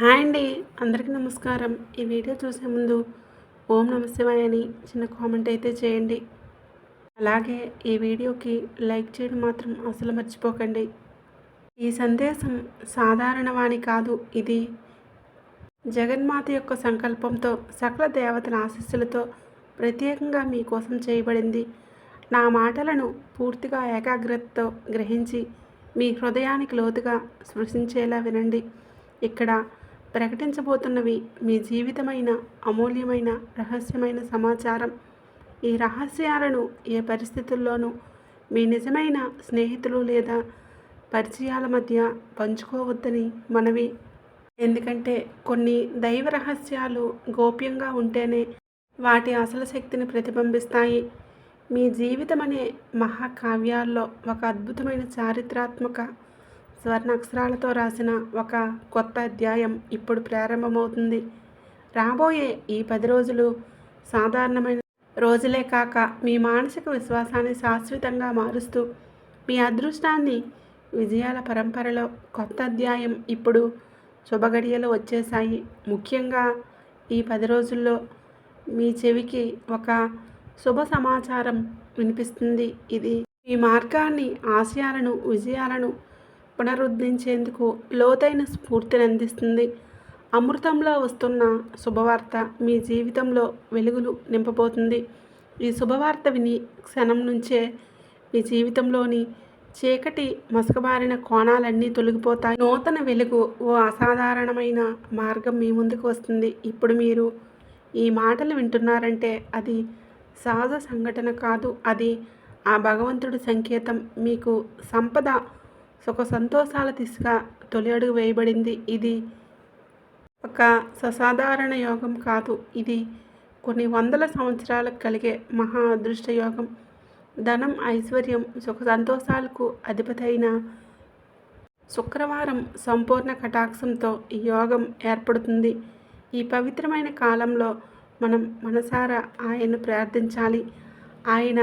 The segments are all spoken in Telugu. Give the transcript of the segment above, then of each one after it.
హాయ్ అండి. అందరికీ నమస్కారం. ఈ వీడియో చూసే ముందు ఓం నమ శివాయ అని చిన్న కామెంట్ అయితే చేయండి. అలాగే ఈ వీడియోకి లైక్ చేయడం మాత్రం అసలు మర్చిపోకండి. ఈ సందేశం సాధారణ వాణి కాదు. ఇది జగన్మాత యొక్క సంకల్పంతో సకల దేవతల ఆశీస్సులతో ప్రత్యేకంగా మీకోసం చేయబడింది. నా మాటలను పూర్తిగా ఏకాగ్రతతో గ్రహించి మీ హృదయానికి లోతుగా స్పృశించేలా వినండి. ఇక్కడ ప్రకటించబోతున్నవి మీ జీవితమైన అమూల్యమైన రహస్యమైన సమాచారం. ఈ రహస్యాలను ఏ పరిస్థితుల్లోనూ మీ నిజమైన స్నేహితులు లేదా పరిచయాల మధ్య పంచుకోవద్దని మనవి. ఎందుకంటే కొన్ని దైవ రహస్యాలు గోప్యంగా ఉంటేనే వాటి అసలు శక్తిని ప్రతిబింబిస్తాయి. మీ జీవితం అనే మహాకావ్యాల్లో ఒక అద్భుతమైన చారిత్రాత్మక స్వర్ణాక్షరాలతో రాసిన ఒక కొత్త అధ్యాయం ఇప్పుడు ప్రారంభమవుతుంది. రాబోయే ఈ 10 రోజులు సాధారణమైన రోజులే కాక మీ మానసిక విశ్వాసాన్ని శాశ్వతంగా మారుస్తూ మీ అదృష్టాన్ని విజయాల పరంపరలో కొత్త అధ్యాయం ఇప్పుడు శుభగడియలు వచ్చేశాయి. ముఖ్యంగా ఈ 10 రోజుల్లో మీ చెవికి ఒక శుభ సమాచారం వినిపిస్తుంది. ఇది మీ మార్గాన్ని, ఆశయాలను, విజయాలను పునరుద్ధరించేందుకు లోతైన స్ఫూర్తిని అందిస్తుంది. అమృతంలో వస్తున్న శుభవార్త మీ జీవితంలో వెలుగులు నింపబోతుంది. ఈ శుభవార్త విని క్షణం నుంచే మీ జీవితంలోని చీకటి మసకబారిన కోణాలన్నీ తొలగిపోతాయి. నూతన వెలుగు, ఓ అసాధారణమైన మార్గం మీ ముందుకు వస్తుంది. ఇప్పుడు మీరు ఈ మాటలు వింటున్నారంటే అది సహజ సంఘటన కాదు. అది ఆ భగవంతుడి సంకేతం. మీకు సంపద, సుఖ సంతోషాల దిశగా తొలి అడుగు వేయబడింది. ఇది ఒక అసాధారణ యోగం కాదు. ఇది కొన్ని వందల సంవత్సరాలకు కలిగే మహా అదృష్ట యోగం. ధనం, ఐశ్వర్యం, సుఖ సంతోషాలకు అధిపతి అయిన శుక్రవారం సంపూర్ణ కటాక్షంతో ఈ యోగం ఏర్పడుతుంది. ఈ పవిత్రమైన కాలంలో మనం మనసారా ఆయన్ను ప్రార్థించాలి. ఆయన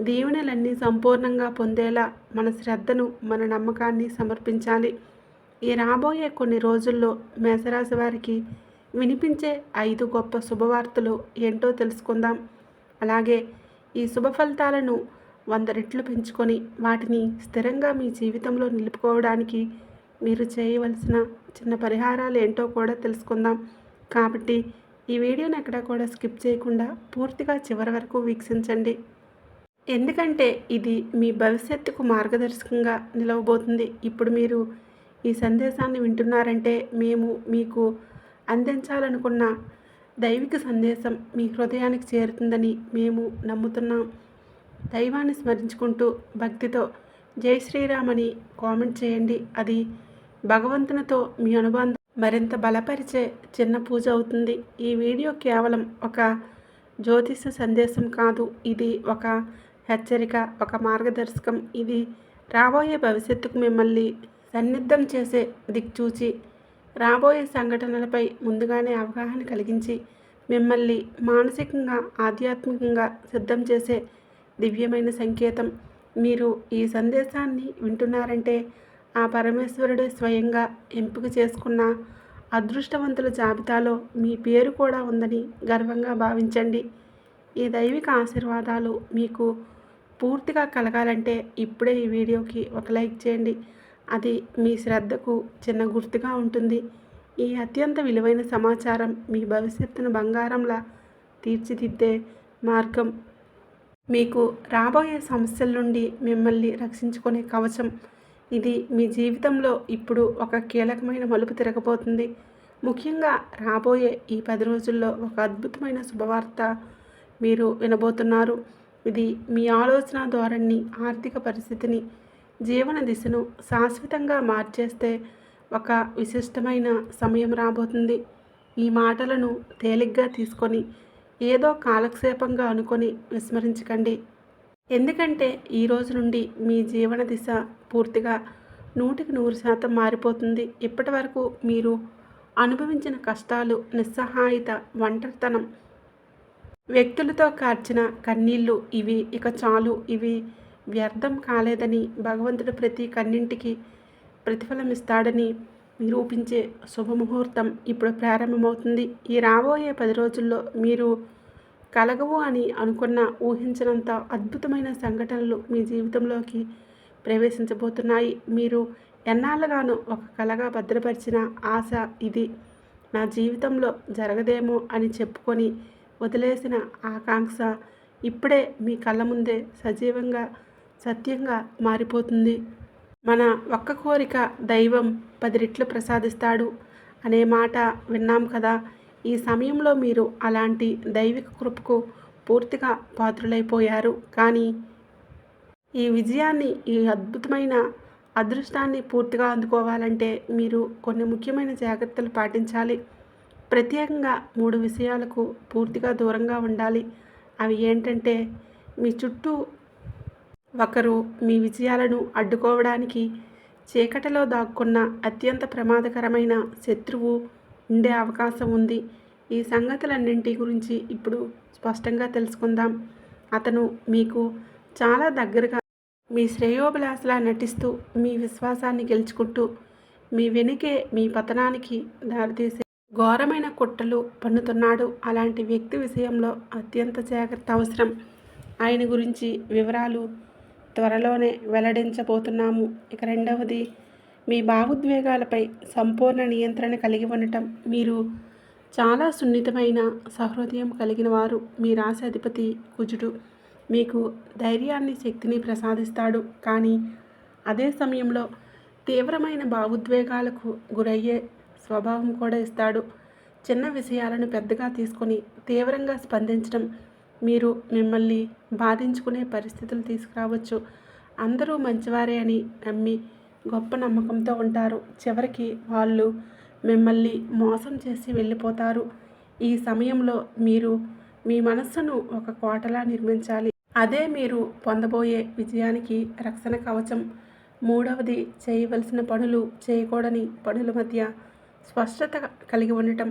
దీవెనలన్నీ సంపూర్ణంగా పొందేలా మన శ్రద్ధను, మన నమ్మకాన్ని సమర్పించాలి. ఈ రాబోయే కొన్ని రోజుల్లో మేషరాశి వారికి వినిపించే 5 గొప్ప శుభవార్తలు ఏంటో తెలుసుకుందాం. అలాగే ఈ శుభ ఫలితాలను 100 రెట్లు పెంచుకొని వాటిని స్థిరంగా మీ జీవితంలో నిలుపుకోవడానికి మీరు చేయవలసిన చిన్న పరిహారాలు ఏంటో కూడా తెలుసుకుందాం. కాబట్టి ఈ వీడియోని ఎక్కడా కూడా స్కిప్ చేయకుండా పూర్తిగా చివరి వరకు వీక్షించండి. ఎందుకంటే ఇది మీ భవిష్యత్తుకు మార్గదర్శకంగా నిలవబోతుంది. ఇప్పుడు మీరు ఈ సందేశాన్ని వింటున్నారంటే మేము మీకు అందించాలనుకున్న దైవిక సందేశం మీ హృదయానికి చేరుతుందని మేము నమ్ముతున్నాం. దైవాన్ని స్మరించుకుంటూ భక్తితో జై శ్రీరామ్ అని కామెంట్ చేయండి. అది భగవంతునితో మీ అనుబంధం మరింత బలపరిచే చిన్న పూజ అవుతుంది. ఈ వీడియో కేవలం ఒక జ్యోతిష సందేశం కాదు. ఇది ఒక హెచ్చరిక, ఒక మార్గదర్శకం. ఇది రాబోయే భవిష్యత్తుకు మిమ్మల్ని సన్నిద్ధం చేసే దిక్చూచి, రాబోయే సంఘటనలపై ముందుగానే అవగాహన కలిగించి మిమ్మల్ని మానసికంగా, ఆధ్యాత్మికంగా సిద్ధం చేసే దివ్యమైన సంకేతం. మీరు ఈ సందేశాన్ని వింటున్నారంటే ఆ పరమేశ్వరుడే స్వయంగా ఎంపిక చేసుకున్న అదృష్టవంతుల జాబితాలో మీ పేరు కూడా ఉందని గర్వంగా భావించండి. ఈ దైవిక ఆశీర్వాదాలు మీకు పూర్తిగా కలగాలంటే ఇప్పుడే ఈ వీడియోకి ఒక లైక్ చేయండి. అది మీ శ్రద్ధకు చిన్న గుర్తుగా ఉంటుంది. ఈ అత్యంత విలువైన సమాచారం మీ భవిష్యత్తును బంగారంలా తీర్చిదిద్దే మార్గం. మీకు రాబోయే సమస్యల నుండి మిమ్మల్ని రక్షించుకునే కవచం. ఇది మీ జీవితంలో ఇప్పుడు ఒక కీలకమైన మలుపు తిరగబోతుంది. ముఖ్యంగా రాబోయే ఈ 10 రోజుల్లో ఒక అద్భుతమైన శుభవార్త మీరు వినబోతున్నారు. ఇది మీ ఆలోచన ధోరణిని, ఆర్థిక పరిస్థితిని, జీవన దిశను శాశ్వతంగా మార్చేస్తే ఒక విశిష్టమైన సమయం రాబోతుంది. ఈ మాటలను తేలిగ్గా తీసుకొని ఏదో కాలక్షేపంగా అనుకొని విస్మరించకండి. ఎందుకంటే ఈ రోజు నుండి మీ జీవన దిశ పూర్తిగా 100% మారిపోతుంది. ఇప్పటి వరకు మీరు అనుభవించిన కష్టాలు, నిస్సహాయత, ఒంటరితనం, వ్యక్తులతో కార్చిన కన్నీళ్ళు ఇవి ఇక చాలు. ఇవి వ్యర్థం కాలేదని, భగవంతుడు ప్రతి కన్నింటికి ప్రతిఫలం ఇస్తాడని నిరూపించే శుభముహూర్తం ఇప్పుడు ప్రారంభమవుతుంది. ఈ రాబోయే 10 రోజుల్లో మీరు కలగవు అని అనుకున్న ఊహించినంత అద్భుతమైన సంఘటనలు మీ జీవితంలోకి ప్రవేశించబోతున్నాయి. మీరు ఎన్నాళ్ళగానో ఒక కలగా భద్రపరిచిన ఆశ ఇది. నా జీవితంలో జరగదేమో అని చెప్పుకొని వదిలేసిన ఆకాంక్ష ఇప్పుడే మీ కళ్ళ ముందే సజీవంగా సత్యంగా మారిపోతుంది. మన ఒక్క కోరిక దైవం 10 రెట్లు ప్రసాదిస్తాడు అనే మాట విన్నాం కదా. ఈ సమయంలో మీరు అలాంటి దైవిక కృపకు పూర్తిగా పాత్రులైపోయారు. కానీ ఈ విజయాన్ని, ఈ అద్భుతమైన అదృష్టాన్ని పూర్తిగా అందుకోవాలంటే మీరు కొన్ని ముఖ్యమైన జాగ్రత్తలు పాటించాలి. ప్రత్యేకంగా 3 విషయాలకు పూర్తిగా దూరంగా ఉండాలి. అవి ఏంటంటే, మీ చుట్టూ ఒకరు మీ విజయాలను అడ్డుకోవడానికి చీకటిలో దాక్కున్న అత్యంత ప్రమాదకరమైన శత్రువు ఉండే అవకాశం ఉంది. ఈ సంగతులన్నింటి గురించి ఇప్పుడు స్పష్టంగా తెలుసుకుందాం. అతను మీకు చాలా దగ్గరగా మీ శ్రేయోభిలాషలా నటిస్తూ మీ విశ్వాసాన్ని గెలుచుకుంటూ మీ వెనుకే మీ పతనానికి దారితీసే ఘోరమైన కుట్రలు పన్నుతున్నాడు. అలాంటి వ్యక్తి విషయంలో అత్యంత జాగ్రత్త అవసరం. ఆయన గురించి వివరాలు త్వరలోనే వెల్లడించబోతున్నాము. ఇక రెండవది, మీ భావోద్వేగాలపై సంపూర్ణ నియంత్రణ కలిగి ఉండటం. మీరు చాలా సున్నితమైన సహృదయం కలిగిన వారు. మీ రాశి అధిపతి కుజుడు మీకు ధైర్యాన్ని, శక్తిని ప్రసాదిస్తాడు. కానీ అదే సమయంలో తీవ్రమైన భావోద్వేగాలకు గురయ్యే స్వభావం కూడా ఇస్తాడు. చిన్న విషయాలను పెద్దగా తీసుకొని తీవ్రంగా స్పందించడం మీరు మిమ్మల్ని బాధించుకునే పరిస్థితులు తీసుకురావచ్చు. అందరూ మంచివారే అని నమ్మి గొప్ప నమ్మకంతో ఉంటారు. చివరికి వాళ్ళు మిమ్మల్ని మోసం చేసి వెళ్ళిపోతారు. ఈ సమయంలో మీరు మీ మనస్సును ఒక కోటలా నిర్మించాలి. అదే మీరు పొందబోయే విజయానికి రక్షణ కవచం. మూడవది, చేయవలసిన పనులు, చేయకూడని పనుల మధ్య స్పష్టత కలిగి ఉండటం.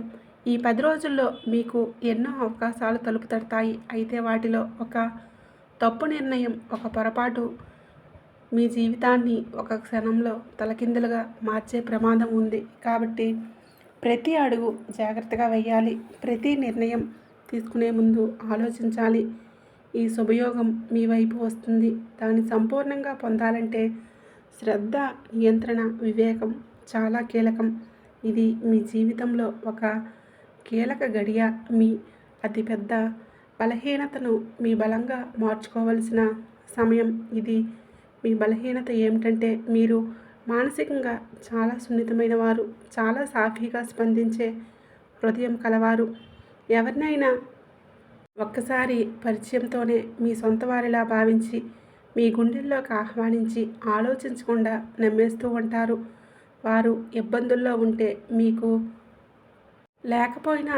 ఈ 10 రోజుల్లో మీకు ఎన్నో అవకాశాలు తలుపు తడతాయి. అయితే వాటిలో ఒక తప్పు నిర్ణయం, ఒక పొరపాటు మీ జీవితాన్ని ఒక క్షణంలో తలకిందులుగా మార్చే ప్రమాదం ఉంది. కాబట్టి ప్రతి అడుగు జాగ్రత్తగా వేయాలి. ప్రతి నిర్ణయం తీసుకునే ముందు ఆలోచించాలి. ఈ శుభయోగం మీ వైపు వస్తుంది. దాన్ని సంపూర్ణంగా పొందాలంటే శ్రద్ధ, నియంత్రణ, వివేకం చాలా కీలకం. ఇది మీ జీవితంలో ఒక కీలక గడియ. మీ అతిపెద్ద బలహీనతను మీ బలంగా మార్చుకోవలసిన సమయం ఇది. మీ బలహీనత ఏమిటంటే, మీరు మానసికంగా చాలా సున్నితమైన వారు, చాలా సాఫీగా స్పందించే హృదయం కలవారు. ఎవరినైనా ఒక్కసారి పరిచయంతోనే మీ సొంత వారిలా భావించి మీ గుండెల్లోకి ఆహ్వానించి ఆలోచించకుండా నమ్మేస్తూ ఉంటారు. వారు ఇబ్బందుల్లో ఉంటే మీకు లేకపోయినా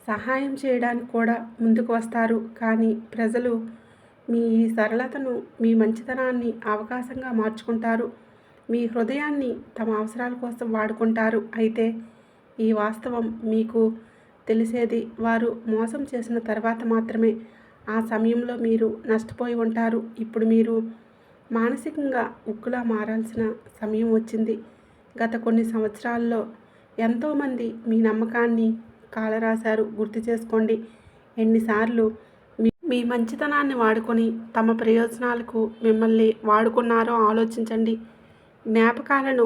సహాయం చేయడానికి కూడా ముందుకు వస్తారు. కానీ ప్రజలు మీ ఈ సరళతను, మీ మంచితనాన్ని అవకాశంగా మార్చుకుంటారు. మీ హృదయాన్ని తమ అవసరాల కోసం వాడుకుంటారు. అయితే ఈ వాస్తవం మీకు తెలిసేది వారు మోసం చేసిన తర్వాత మాత్రమే. ఆ సమయంలో మీరు నష్టపోయి ఉంటారు. ఇప్పుడు మీరు మానసికంగా ఉక్కులా మారాల్సిన సమయం వచ్చింది. గత కొన్ని సంవత్సరాల్లో ఎంతోమంది మీ నమ్మకాన్ని కాలరాశారు. గుర్తు చేసుకోండి. ఎన్నిసార్లు మీ మంచితనాన్ని వాడుకొని తమ ప్రయోజనాలకు మిమ్మల్ని వాడుకున్నారో ఆలోచించండి. జ్ఞాపకాలను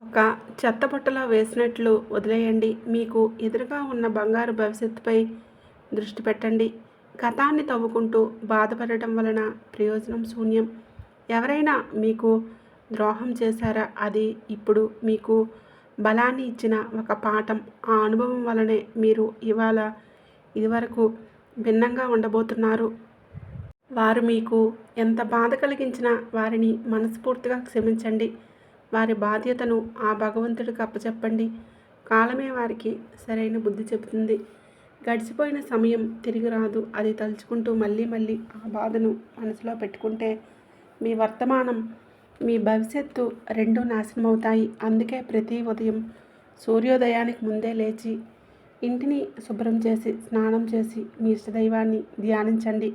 ఒక చెత్తబుట్టలో వేసినట్లు వదిలేయండి. మీకు ఎదురుగా ఉన్న బంగారు భవిష్యత్తుపై దృష్టి పెట్టండి. గతాన్ని తవ్వుకుంటూ బాధపడటం వలన ప్రయోజనం శూన్యం. ఎవరైనా మీకు ద్రోహం చేశారా? అది ఇప్పుడు మీకు బలాన్ని ఇచ్చిన ఒక పాఠం. ఆ అనుభవం వలనే మీరు ఇదివరకు భిన్నంగా ఉండబోతున్నారు. వారు మీకు ఎంత బాధ కలిగించినా వారిని మనస్ఫూర్తిగా క్షమించండి. వారి బాధ్యతను ఆ భగవంతుడికి అప్పచెప్పండి. కాలమే వారికి సరైన బుద్ధి చెబుతుంది. గడిచిపోయిన సమయం తిరిగి రాదు. అది తలుచుకుంటూ మళ్ళీ మళ్ళీ ఆ బాధను మనసులో పెట్టుకుంటే మీ వర్తమానం, మీ భవిష్యత్తు రెండూ నాశనమవుతాయి. అందుకే ప్రతి ఉదయం సూర్యోదయానికి ముందే లేచి ఇంటిని శుభ్రం చేసి, స్నానం చేసి మీ ఇష్టదైవాన్ని ధ్యానించండి.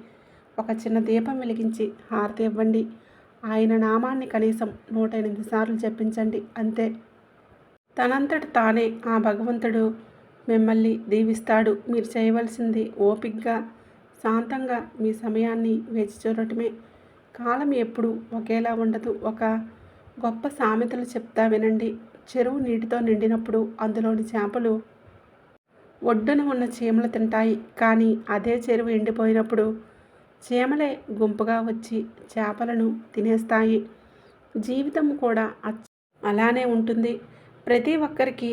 ఒక చిన్న దీపం వెలిగించి హారతి ఇవ్వండి. ఆయన నామాన్ని కనీసం 108 సార్లు జపించండి. అంతే. తనంతట తానే ఆ భగవంతుడు మిమ్మల్ని దీవిస్తాడు. మీరు చేయవలసింది ఓపికగా, శాంతంగా మీ సమయాన్ని వేచి చూడటమే. కాలం ఎప్పుడూ ఒకేలా ఉండదు. ఒక గొప్ప సామెతలు చెప్తా వినండి. చెరువు నీటితో నిండినప్పుడు అందులోని చేపలు ఒడ్డున ఉన్న చీమలు తింటాయి. కానీ అదే చెరువు ఎండిపోయినప్పుడు చీమలే గుంపుగా వచ్చి చేపలను తినేస్తాయి. జీవితం కూడా అలానే ఉంటుంది. ప్రతి ఒక్కరికి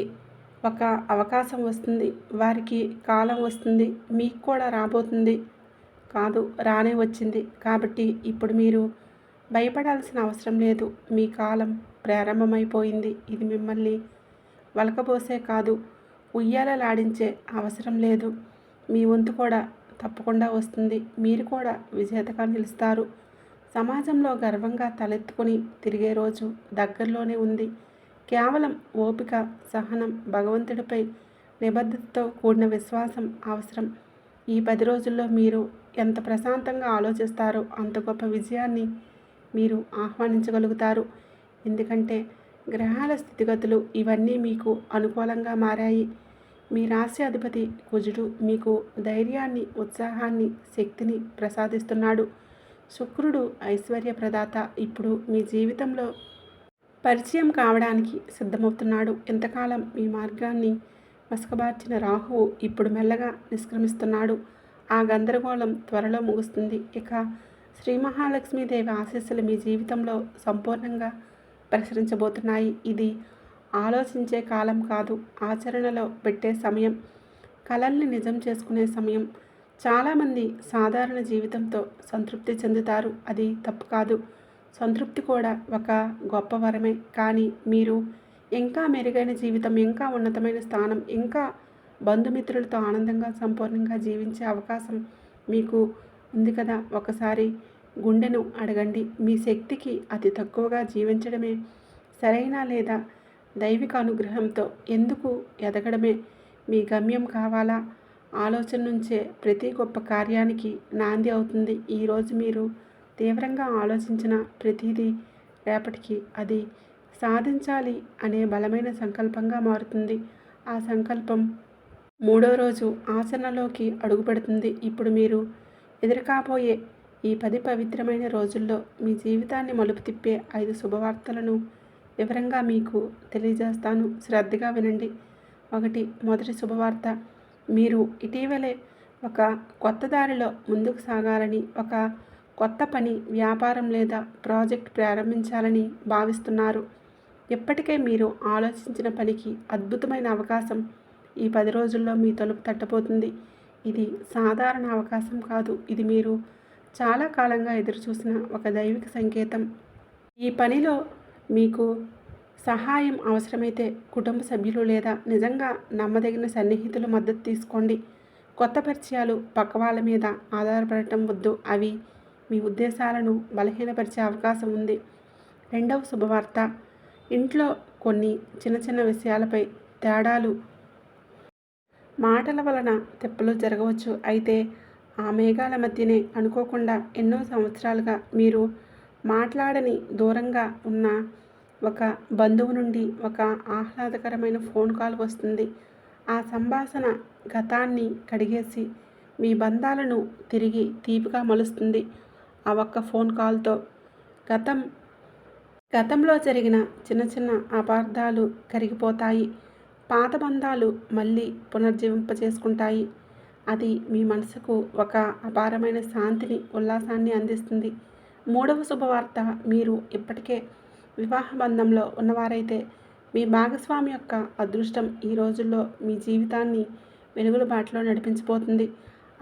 ఒక అవకాశం వస్తుంది. వారికి కాలం వస్తుంది. మీకు కూడా రాబోతుంది. కాదు, రానే వచ్చింది. కాబట్టి ఇప్పుడు మీరు భయపడాల్సిన అవసరం లేదు. మీ కాలం ప్రారంభమైపోయింది. ఇది మిమ్మల్ని వలకబోసే కాదు, ఉయ్యాలలాడించే అవసరం లేదు. మీ వంతు కూడా తప్పకుండా వస్తుంది. మీరు కూడా విజేతగా నిలుస్తారు. సమాజంలో గర్వంగా తలెత్తుకొని తిరిగే రోజు దగ్గరలోనే ఉంది. కేవలం ఓపిక, సహనం, భగవంతుడిపై నిబద్ధతతో కూడిన విశ్వాసం అవసరం. ఈ 10 రోజుల్లో మీరు ఎంత ప్రశాంతంగా ఆలోచిస్తారో అంత గొప్ప విజయాన్ని మీరు ఆహ్వానించగలుగుతారు. ఎందుకంటే గ్రహాల స్థితిగతులు ఇవన్నీ మీకు అనుకూలంగా మారాయి. మీ రాశి అధిపతి కుజుడు మీకు ధైర్యాన్ని, ఉత్సాహాన్ని, శక్తిని ప్రసాదిస్తున్నాడు. శుక్రుడు ఐశ్వర్య ప్రదాత ఇప్పుడు మీ జీవితంలో పరిచయం కావడానికి సిద్ధమవుతున్నాడు. ఇంతకాలం మీ మార్గాన్ని మసకబార్చిన రాహువు ఇప్పుడు మెల్లగా నిష్క్రమిస్తున్నాడు. ఆ గందరగోళం త్వరలో ముగుస్తుంది. ఇక శ్రీ మహాలక్ష్మీదేవి ఆశీస్సులు మీ జీవితంలో సంపూర్ణంగా ప్రసరించబోతున్నాయి. ఇది ఆలోచించే కాలం కాదు, ఆచరణలో పెట్టే సమయం, కలల్ని నిజం చేసుకునే సమయం. చాలామంది సాధారణ జీవితంతో సంతృప్తి చెందుతారు. అది తప్పు కాదు. సంతృప్తి కూడా ఒక గొప్ప వరమే. కానీ మీరు ఇంకా మెరుగైన జీవితం, ఇంకా ఉన్నతమైన స్థానం, ఇంకా బంధుమిత్రులతో ఆనందంగా సంపూర్ణంగా జీవించే అవకాశం మీకు ఉంది కదా. ఒకసారి గుండెను అడగండి. మీ శక్తికి అతి తక్కువగా జీవించడమే సరైన లేదా దైవిక అనుగ్రహంతో ఎందుకు ఎదగడమే మీ గమ్యం కావాలా? ఆలోచన నుంచే ప్రతి గొప్ప కార్యానికి నాంది అవుతుంది. ఈరోజు మీరు తీవ్రంగా ఆలోచించిన ప్రతిదీ రేపటికి అది సాధించాలి అనే బలమైన సంకల్పంగా మారుతుంది. ఆ సంకల్పం 3వ రోజు ఆచరణలోకి అడుగుపెడుతుంది. ఇప్పుడు మీరు ఎదురుకాబోయే ఈ 10 పవిత్రమైన రోజుల్లో మీ జీవితాన్ని మలుపు తిప్పే 5 శుభవార్తలను వివరంగా మీకు తెలియజేస్తాను. శ్రద్ధగా వినండి. మొదటి శుభవార్త, మీరు ఇటీవలే ఒక కొత్త దారిలో ముందుకు సాగాలని, ఒక కొత్త పని, వ్యాపారం లేదా ప్రాజెక్ట్ ప్రారంభించాలని భావిస్తున్నారు. ఇప్పటికే మీరు ఆలోచించిన పనికి అద్భుతమైన అవకాశం ఈ 10 రోజుల్లో మీ తలుపు తట్టబోతుంది. ఇది సాధారణ అవకాశం కాదు. ఇది మీరు చాలా కాలంగా ఎదురుచూసిన ఒక దైవిక సంకేతం. ఈ పనిలో మీకు సహాయం అవసరమైతే కుటుంబ సభ్యులు లేదా నిజంగా నమ్మదగిన సన్నిహితుల మద్దతు తీసుకోండి. కొత్త పరిచయాలు పక్క వాళ్ళ మీద ఆధారపడటం వద్దు. అవి మీ ఉద్దేశాలను బలహీనపరిచే అవకాశం ఉంది. రెండవ శుభవార్త, ఇంట్లో కొన్ని చిన్న చిన్న విషయాలపై తేడాలు, మాటల వలన తిప్పలు జరగవచ్చు. అయితే ఆ మేఘాల మధ్యనే అనుకోకుండా ఎన్నో సంవత్సరాలుగా మీరు మాట్లాడని దూరంగా ఉన్న ఒక బంధువు నుండి ఒక ఆహ్లాదకరమైన ఫోన్ కాల్ వస్తుంది. ఆ సంభాషణ గతాన్ని కడిగేసి మీ బంధాలను తిరిగి తీపిగా మలుస్తుంది. ఆ ఒక్క ఫోన్ కాల్తో గతంలో జరిగిన చిన్న చిన్న అపార్థాలు కరిగిపోతాయి. పాత బంధాలు మళ్ళీ పునర్జీవింపచేసుకుంటాయి. అది మీ మనసుకు ఒక అపారమైన శాంతిని, ఉల్లాసాన్ని అందిస్తుంది. మూడవ శుభవార్త, మీరు ఇప్పటికే వివాహ బంధంలో ఉన్నవారైతే మీ భాగస్వామి యొక్క అదృష్టం ఈ రోజుల్లో మీ జీవితాన్ని వెలుగుల బాటలో నడిపించబోతుంది.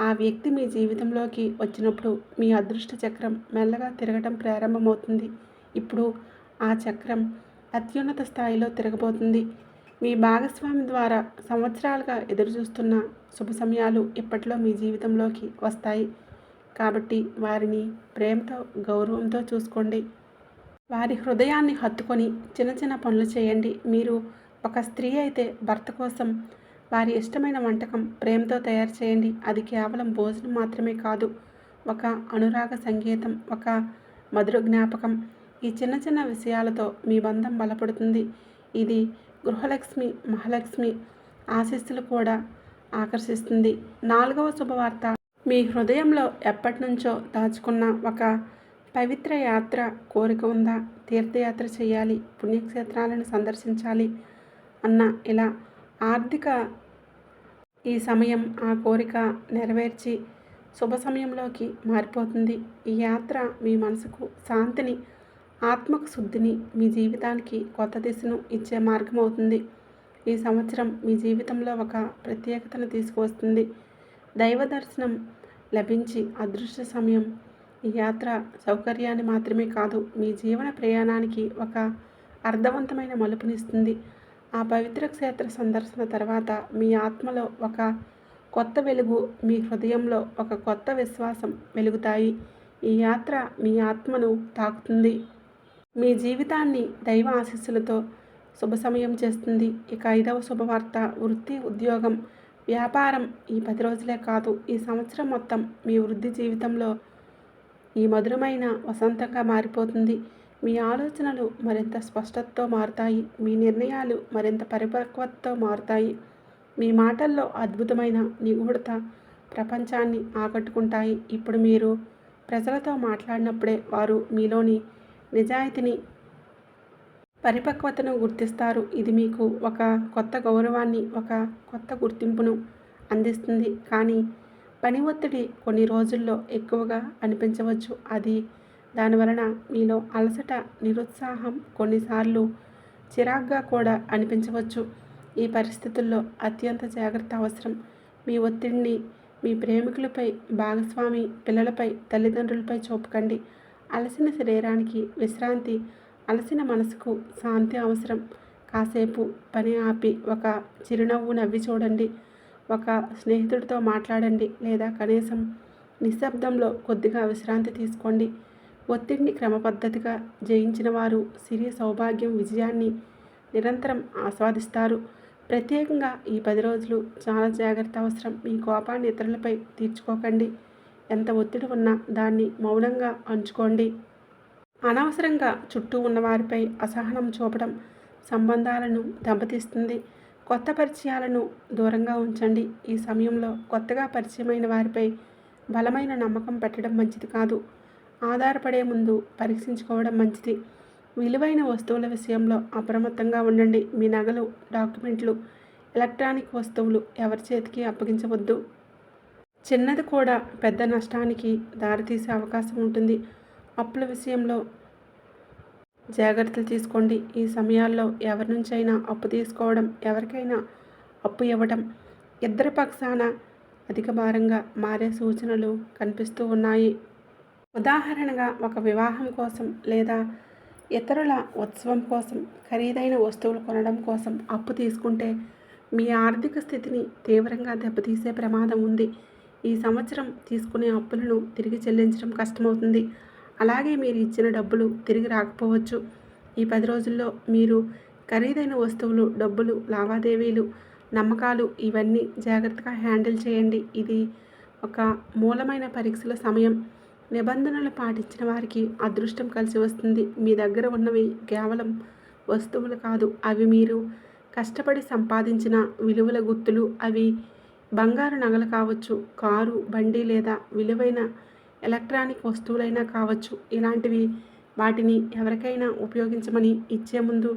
ఆ వ్యక్తి మీ జీవితంలోకి వచ్చినప్పుడు మీ అదృష్ట చక్రం మెల్లగా తిరగటం ప్రారంభమవుతుంది. ఇప్పుడు ఆ చక్రం అత్యున్నత స్థాయిలో తిరగబోతుంది. మీ భాగస్వామి ద్వారా సంవత్సరాలుగా ఎదురుచూస్తున్న శుభ సమయాలు ఇప్పట్లో మీ జీవితంలోకి వస్తాయి. కాబట్టి వారిని ప్రేమతో, గౌరవంతో చూసుకోండి. వారి హృదయాన్ని హత్తుకొని చిన్న చిన్న పనులు చేయండి. మీరు ఒక స్త్రీ అయితే భర్త కోసం వారి ఇష్టమైన వంటకం ప్రేమతో తయారు చేయండి. అది కేవలం భోజనం మాత్రమే కాదు, ఒక అనురాగ సంగీతం, ఒక మధుర జ్ఞాపకం. ఈ చిన్న చిన్న విషయాలతో మీ బంధం బలపడుతుంది. ఇది గృహలక్ష్మి, మహాలక్ష్మి ఆశీస్సులు కూడా ఆకర్షిస్తుంది. 4వ శుభవార్త, మీ హృదయంలో ఎప్పటినుంచో దాచుకున్న ఒక పవిత్ర యాత్ర కోరిక ఉందా? తీర్థయాత్ర చేయాలి, పుణ్యక్షేత్రాలను సందర్శించాలి అన్న ఇలా ఆర్థిక ఈ సమయం ఆ కోరిక నెరవేర్చి శుభ సమయంలోకి మారిపోతుంది. ఈ యాత్ర మీ మనసుకు శాంతిని, ఆత్మకు శుద్ధిని, మీ జీవితానికి కొత్త దిశను ఇచ్చే మార్గం అవుతుంది. ఈ సంవత్సరం మీ జీవితంలో ఒక ప్రత్యేకతను తీసుకువస్తుంది. దైవ దర్శనం లభించి అదృష్ట సమయం. ఈ యాత్ర సౌకర్యాన్ని మాత్రమే కాదు, మీ జీవన ప్రయాణానికి ఒక అర్థవంతమైన మలుపునిస్తుంది. ఆ పవిత్ర క్షేత్ర సందర్శన తర్వాత మీ ఆత్మలో ఒక కొత్త వెలుగు, మీ హృదయంలో ఒక కొత్త విశ్వాసం వెలుగుతాయి. ఈ యాత్ర మీ ఆత్మను తాకుతుంది, మీ జీవితాన్ని దైవ ఆశీస్సులతో శుభ సమయం చేస్తుంది. ఇక 5వ శుభవార్త, వృత్తి, ఉద్యోగం, వ్యాపారం. ఈ 10 రోజులే కాదు, ఈ సంవత్సరం మొత్తం మీ వృద్ధి జీవితంలో ఈ మధురమైన వసంతంగా మారిపోతుంది. మీ ఆలోచనలు మరింత స్పష్టతతో మారుతాయి, మీ నిర్ణయాలు మరింత పరిపక్వతతో మారుతాయి. మీ మాటల్లో అద్భుతమైన నిగూఢత ప్రపంచాన్ని ఆకట్టుకుంటాయి. ఇప్పుడు మీరు ప్రజలతో మాట్లాడినప్పుడే వారు మీలోని నిజాయితీని, పరిపక్వతను గుర్తిస్తారు. ఇది మీకు ఒక కొత్త గౌరవాన్ని, ఒక కొత్త గుర్తింపును అందిస్తుంది. కానీ పని ఒత్తిడి కొన్ని రోజుల్లో ఎక్కువగా అనిపించవచ్చు. దానివలన మీలో అలసట, నిరుత్సాహం, కొన్నిసార్లు చిరాగ్గా కూడా అనిపించవచ్చు. ఈ పరిస్థితుల్లో అత్యంత జాగ్రత్త అవసరం. మీ ఒత్తిడిని మీ ప్రేమికులపై, భాగస్వామి, పిల్లలపై, తల్లిదండ్రులపై చూపకండి. అలసిన శరీరానికి విశ్రాంతి, అలసిన మనసుకు శాంతి అవసరం. కాసేపు పని ఆపి ఒక చిరునవ్వు నవ్వి చూడండి. ఒక స్నేహితుడితో మాట్లాడండి, లేదా కనీసం నిశ్శబ్దంలో కొద్దిగా విశ్రాంతి తీసుకోండి. ఒత్తిడిని క్రమపద్ధతిగా జయించిన వారు సిరి, సౌభాగ్యం, విజయాన్ని నిరంతరం ఆస్వాదిస్తారు. ప్రత్యేకంగా ఈ 10 రోజులు చాలా జాగ్రత్త అవసరం. మీ కోపాన్ని ఇతరులపై తీర్చుకోకండి. ఎంత ఒత్తిడి ఉన్నా దాన్ని మౌనంగా అంచుకోండి. అనవసరంగా చుట్టూ ఉన్నవారిపై అసహనం చూపడం సంబంధాలను దెబ్బతీస్తుంది. కొత్త పరిచయాలను దూరంగా ఉంచండి. ఈ సమయంలో కొత్తగా పరిచయమైన వారిపై బలమైన నమ్మకం పెట్టడం మంచిది కాదు. ఆధారపడే ముందు పరీక్షించుకోవడం మంచిది. విలువైన వస్తువుల విషయంలో అప్రమత్తంగా ఉండండి. మీ నగలు, డాక్యుమెంట్లు, ఎలక్ట్రానిక్ వస్తువులు ఎవరి చేతికి అప్పగించవద్దు. చిన్నది కూడా పెద్ద నష్టానికి దారితీసే అవకాశం ఉంటుంది. అప్పుల విషయంలో జాగ్రత్తలు తీసుకోండి. ఈ సమయాల్లో ఎవరి నుంచైనా అప్పు తీసుకోవడం, ఎవరికైనా అప్పు ఇవ్వడం ఇద్దరి పక్షాన అధిక భారంగా మారే సూచనలు కనిపిస్తూ ఉన్నాయి. ఉదాహరణగా, ఒక వివాహం కోసం లేదా ఇతరుల ఉత్సవం కోసం ఖరీదైన వస్తువులు కొనడం కోసం అప్పు తీసుకుంటే మీ ఆర్థిక స్థితిని తీవ్రంగా దెబ్బతీసే ప్రమాదం ఉంది. ఈ సంవత్సరం తీసుకునే అప్పులను తిరిగి చెల్లించడం కష్టమవుతుంది. అలాగే మీరు ఇచ్చిన డబ్బులు తిరిగి రాకపోవచ్చు. ఈ 10 రోజుల్లో మీరు ఖరీదైన వస్తువులు, డబ్బులు, లావాదేవీలు, నమ్మకాలు ఇవన్నీ జాగ్రత్తగా హ్యాండిల్ చేయండి. ఇది ఒక మూలమైన పరీక్షల సమయం. నిబంధనలు పాటించిన వారికి అదృష్టం కలిసి వస్తుంది. మీ దగ్గర ఉన్నవి కేవలం వస్తువులు కాదు, అవి మీరు కష్టపడి సంపాదించిన విలువల గుర్తులు. అవి బంగారు నగలు కావచ్చు, కారు, బండి లేదా విలువైన ఎలక్ట్రానిక్ వస్తువులైనా కావచ్చు. ఇలాంటివి వాటిని ఎవరికైనా ఉపయోగించమని ఇచ్చే ముందు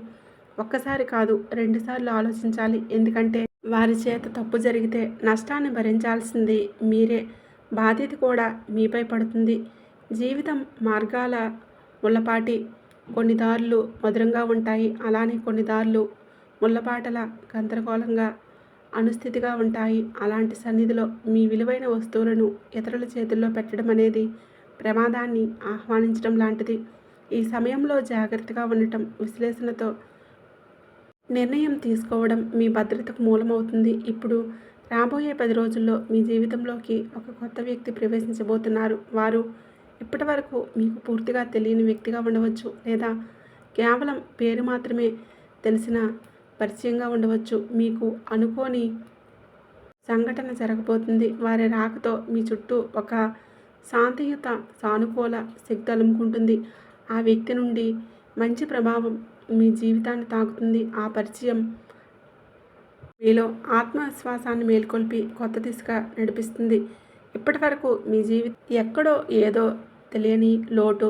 ఒక్కసారి కాదు 2 సార్లు ఆలోచించాలి. ఎందుకంటే వారి చేత తప్పు జరిగితే నష్టాన్ని భరించాల్సింది మీరే. బాధ్యత కూడా మీపై పడుతుంది. జీవితం మార్గాల ముళ్ళపాటి. కొన్ని దారులు మధురంగా ఉంటాయి, అలానే కొన్ని దారులు ముళ్ళపాటల గందరగోళంగా, అనుస్థితిగా ఉంటాయి. అలాంటి సన్నిధిలో మీ విలువైన వస్తువులను ఇతరుల చేతుల్లో పెట్టడం అనేది ప్రమాదాన్ని ఆహ్వానించడం లాంటిది. ఈ సమయంలో జాగ్రత్తగా ఉండటం, విశ్లేషణతో నిర్ణయం తీసుకోవడం మీ భద్రతకు మూలమవుతుంది. ఇప్పుడు రాబోయే 10 రోజుల్లో మీ జీవితంలోకి ఒక కొత్త వ్యక్తి ప్రవేశించబోతున్నారు. వారు ఇప్పటి వరకు మీకు పూర్తిగా తెలియని వ్యక్తిగా ఉండవచ్చు, లేదా కేవలం పేరు మాత్రమే తెలిసిన పరిచయంగా ఉండవచ్చు. మీకు అనుకోని సంఘటన జరగబోతుంది. వారి రాకతో మీ చుట్టూ ఒక శాంతియుత, సానుకూల శక్తి అలుముకుంటుంది. ఆ వ్యక్తి నుండి మంచి ప్రభావం మీ జీవితాన్ని తాకుతుంది. ఆ పరిచయం మీలో ఆత్మవిశ్వాసాన్ని మేల్కొల్పి కొత్త దిశగా నడిపిస్తుంది. ఇప్పటివరకు మీ ఎక్కడో ఏదో తెలియని లోటు,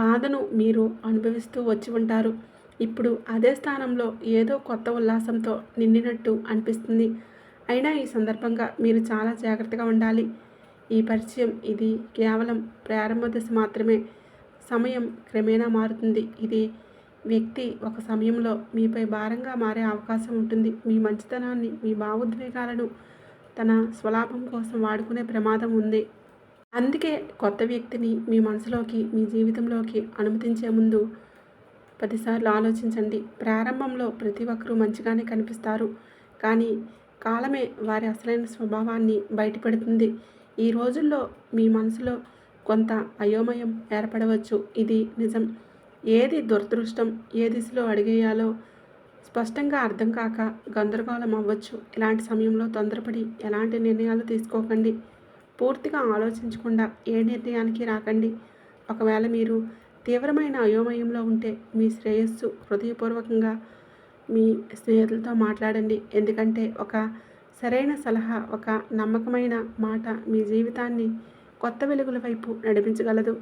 బాధను మీరు అనుభవిస్తూ వచ్చి ఉంటారు. ఇప్పుడు అదే స్థానంలో ఏదో కొత్త ఉల్లాసంతో నిండినట్టు అనిపిస్తుంది. అయినా ఈ సందర్భంగా మీరు చాలా జాగ్రత్తగా ఉండాలి. ఈ పరిచయం ఇది కేవలం ప్రారంభ దశ మాత్రమే. సమయం క్రమేణా మారుతుంది. ఇది వ్యక్తి ఒక సమయంలో మీపై భారంగా మారే అవకాశం ఉంటుంది. మీ మంచితనాన్ని, మీ భావోద్వేగాలను తన స్వలాభం కోసం వాడుకునే ప్రమాదం ఉంది. అందుకే కొత్త వ్యక్తిని మీ మనసులోకి, మీ జీవితంలోకి అనుమతించే ముందు 10 సార్లు ఆలోచించండి. ప్రారంభంలో ప్రతి ఒక్కరూ మంచిగానే కనిపిస్తారు, కానీ కాలమే వారి అసలైన స్వభావాన్ని బయటపెడుతుంది. ఈ రోజుల్లో మీ మనసులో కొంత అయోమయం ఏర్పడవచ్చు. ఇది నిజం. ఏది దురదృష్టం, ఏ దిశలో అడిగేయాలో స్పష్టంగా అర్థం కాక గందరగోళం అవ్వచ్చు. ఇలాంటి సమయంలో తొందరపడి ఎలాంటి నిర్ణయాలు తీసుకోకండి. పూర్తిగా ఆలోచించకుండా ఏ నిర్ణయానికి రాకండి. ఒకవేళ మీరు తీవ్రమైన అయోమయంలో ఉంటే మీ శ్రేయస్సు హృదయపూర్వకంగా మీ స్నేహితులతో మాట్లాడండి. ఎందుకంటే ఒక సరైన సలహా, ఒక నమ్మకమైన మాట మీ జీవితాన్ని కొత్త వెలుగుల వైపు నడిపించగలదు.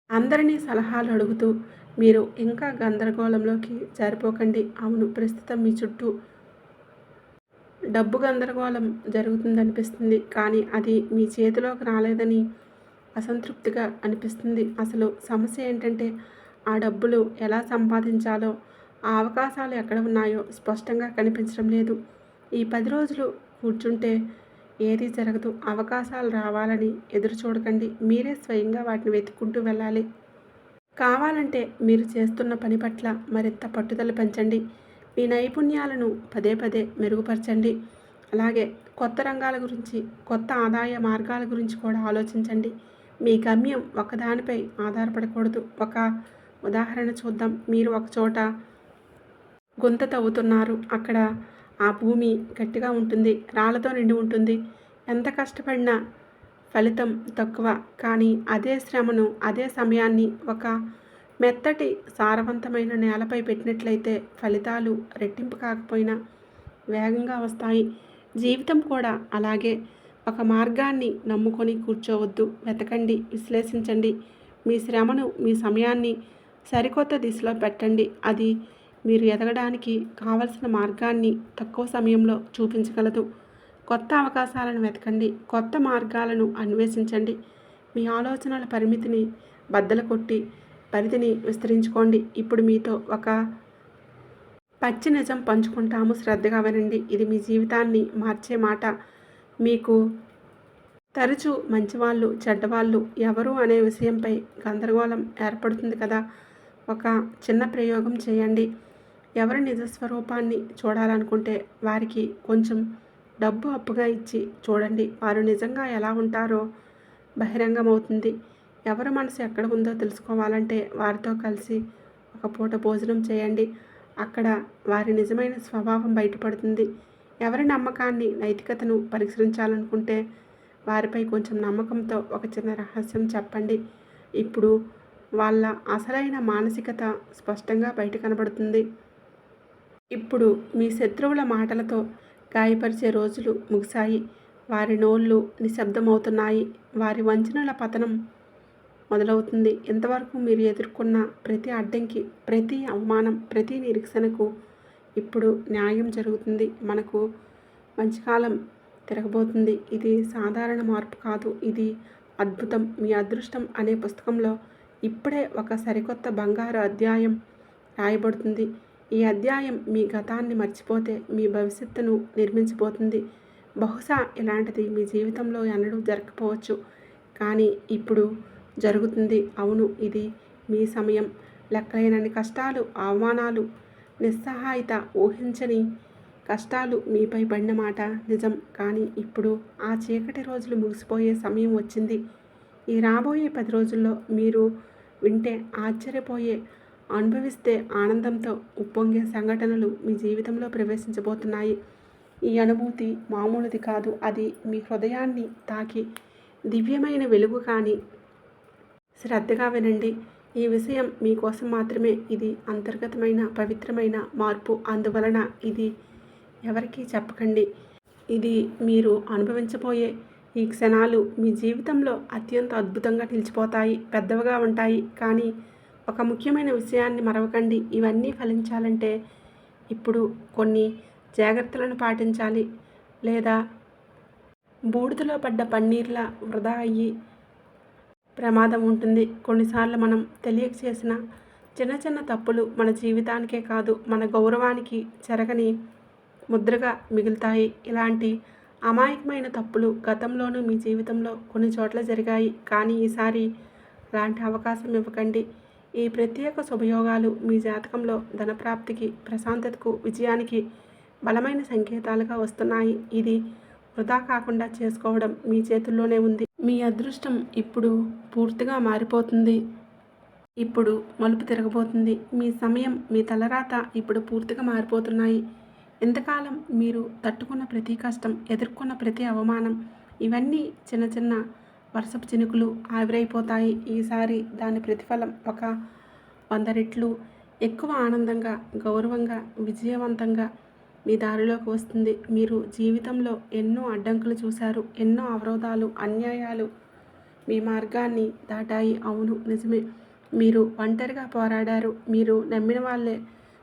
అందరినీ సలహాలు అడుగుతూ మీరు ఇంకా గందరగోళంలోకి జారిపోకండి. అవును, ప్రస్తుతం మీ చుట్టూ డబ్బు గందరగోళం జరుగుతుందనిపిస్తుంది, కానీ అది మీ చేతిలోకి రాలేదని అసంతృప్తిగా అనిపిస్తుంది. అసలు సమస్య ఏంటంటే ఆ డబ్బులు ఎలా సంపాదించాలో, ఆ అవకాశాలు ఎక్కడ ఉన్నాయో స్పష్టంగా కనిపించడం లేదు. ఈ 10 రోజులు కూర్చుంటే ఏదీ జరగదు. అవకాశాలు రావాలని ఎదురు చూడకండి. మీరే స్వయంగా వాటిని వెతుక్కుంటూ వెళ్ళాలి. కావాలంటే మీరు చేస్తున్న పని పట్ల మరింత పట్టుదల పెంచండి. మీ నైపుణ్యాలను పదే పదే మెరుగుపరచండి. అలాగే కొత్త రంగాల గురించి, కొత్త ఆదాయ మార్గాల గురించి కూడా ఆలోచించండి. మీ గమ్యం ఒకదానిపై ఆధారపడకూడదు. ఒక ఉదాహరణ చూద్దాం. మీరు ఒక చోట గుంత తవ్వుతున్నారు. అక్కడ ఆ భూమి గట్టిగా ఉంటుంది, రాళ్లతో నిండి ఉంటుంది. ఎంత కష్టపడినా ఫలితం తక్కువ. కానీ అదే శ్రమను, అదే సమయాన్ని ఒక మెత్తటి సారవంతమైన నేలపై పెట్టినట్లయితే ఫలితాలు రెట్టింపు కాకపోయినా వేగంగా వస్తాయి. జీవితం కూడా అలాగే. ఒక మార్గాన్ని నమ్ముకొని కూర్చోవద్దు. వెతకండి, విశ్లేషించండి. మీ శ్రమను, మీ సమయాన్ని సరికొత్త దిశలో పెట్టండి. అది మీరు ఎదగడానికి కావలసిన మార్గాన్ని తక్కువ సమయంలో చూపించగలదు. కొత్త అవకాశాలను వెతకండి, కొత్త మార్గాలను అన్వేషించండి. మీ ఆలోచనల పరిమితిని బద్దలు కొట్టి పరిధిని విస్తరించుకోండి. ఇప్పుడు మీతో ఒక పచ్చి నిజం పంచుకుంటాము, శ్రద్ధగా వినండి. ఇది మీ జీవితాన్ని మార్చే మాట. మీకు తరచూ మంచివాళ్ళు, చెడ్డవాళ్ళు ఎవరు అనే విషయంపై గందరగోళం ఏర్పడుతుంది కదా. ఒక చిన్న ప్రయోగం చేయండి. ఎవరి నిజస్వరూపాన్ని చూడాలనుకుంటే వారికి కొంచెం డబ్బు అప్పుగా ఇచ్చి చూడండి. వారు నిజంగా ఎలా ఉంటారో బహిరంగమవుతుంది. ఎవరి మనసు ఎక్కడ ఉందో తెలుసుకోవాలంటే వారితో కలిసి ఒక పూట భోజనం చేయండి. అక్కడ వారి నిజమైన స్వభావం బయటపడుతుంది. ఎవరి నమ్మకాన్ని, నైతికతను పరీక్షించాలనుకుంటే వారిపై కొంచెం నమ్మకంతో ఒక చిన్న రహస్యం చెప్పండి. ఇప్పుడు వాళ్ళ అసలైన మానసికత స్పష్టంగా బయట కనబడుతుంది. ఇప్పుడు మీ శత్రువుల మాటలతో గాయపరిచే రోజులు ముగిశాయి. వారి నోళ్ళు నిశ్శబ్దమవుతున్నాయి. వారి వంచనల పతనం మొదలవుతుంది. ఇంతవరకు మీరు ఎదుర్కొన్న ప్రతి అడ్డంకి, ప్రతి అవమానం, ప్రతి నిరీక్షణకు ఇప్పుడు న్యాయం జరుగుతుంది. మనకు మంచి కాలం తిరగబోతుంది. ఇది సాధారణ మార్పు కాదు, ఇది అద్భుతం. మీ అదృష్టం అనే పుస్తకంలో ఇప్పుడే ఒక సరికొత్త బంగారు అధ్యాయం రాయబడుతుంది. ఈ అధ్యాయం మీ గతాన్ని మర్చిపోతే మీ భవిష్యత్తును నిర్మించబోతుంది. బహుశా ఇలాంటిది మీ జీవితంలో ఎన్నడూ జరగకపోవచ్చు, కానీ ఇప్పుడు జరుగుతుంది. అవును, ఇది మీ సమయం. లెక్కలేనన్ని కష్టాలు, అవమానాలు, నిస్సహాయత, ఊహించని కష్టాలు మీపై పడిన మాట నిజం. కానీ ఇప్పుడు ఆ చీకటి రోజులు ముగిసిపోయే సమయం వచ్చింది. ఈ రాబోయే 10 రోజుల్లో మీరు వింటే ఆశ్చర్యపోయే, అనుభవిస్తే ఆనందంతో ఉప్పొంగే సంఘటనలు మీ జీవితంలో ప్రవేశించబోతున్నాయి. ఈ అనుభూతి మామూలుది కాదు. అది మీ హృదయాన్ని తాకి దివ్యమైన వెలుగు. కానీ శ్రద్ధగా వినండి. ఈ విషయం మీకోసం మాత్రమే. ఇది అంతర్గతమైన పవిత్రమైన మార్పు. అందువలన ఇది ఎవరికీ చెప్పకండి. ఇది మీరు అనుభవించబోయే ఈ క్షణాలు మీ జీవితంలో అత్యంత అద్భుతంగా నిలిచిపోతాయి. పెద్దవిగా ఉంటాయి. కానీ ఒక ముఖ్యమైన విషయాన్ని మరవకండి. ఇవన్నీ ఫలించాలంటే ఇప్పుడు కొన్ని జాగ్రత్తలను పాటించాలి. లేదా బూడిదలో పడ్డ పన్నీర్లా వృధా అయ్యి ప్రమాదం ఉంటుంది. కొన్నిసార్లు మనం తెలియక చేసిన చిన్న చిన్న తప్పులు మన జీవితానికే కాదు, మన గౌరవానికి చెరగని ముద్రగా మిగులుతాయి. ఇలాంటి అమాయకమైన తప్పులు గతంలోనూ మీ జీవితంలో కొన్ని చోట్ల జరిగాయి. కానీ ఈసారి అలాంటి అవకాశం ఇవ్వకండి. ఈ ప్రత్యేక శుభయోగాలు మీ జాతకంలో ధనప్రాప్తికి, ప్రశాంతతకు, విజయానికి బలమైన సంకేతాలుగా వస్తున్నాయి. ఇది వృధా కాకుండా చేసుకోవడం మీ చేతుల్లోనే ఉంది. మీ అదృష్టం ఇప్పుడు పూర్తిగా మారిపోతుంది. ఇప్పుడు మలుపు తిరగబోతుంది. మీ సమయం, మీ తలరాత ఇప్పుడు పూర్తిగా మారిపోతున్నాయి. ఇంతకాలం మీరు తట్టుకున్న ప్రతి కష్టం, ఎదుర్కొన్న ప్రతి అవమానం, ఇవన్నీ చిన్న చిన్న వర్షపు చినుకులు ఆవిరైపోతాయి. ఈసారి దాని ప్రతిఫలం ఒక 100 రెట్లు ఎక్కువ ఆనందంగా, గౌరవంగా, విజయవంతంగా మీ దారిలోకి వస్తుంది. మీరు జీవితంలో ఎన్నో అడ్డంకులు చూశారు. ఎన్నో అవరోధాలు, అన్యాయాలు మీ మార్గాన్ని దాటాయి. అవును, నిజమే. మీరు ఒంటరిగా పోరాడారు. మీరు నమ్మిన వాళ్ళే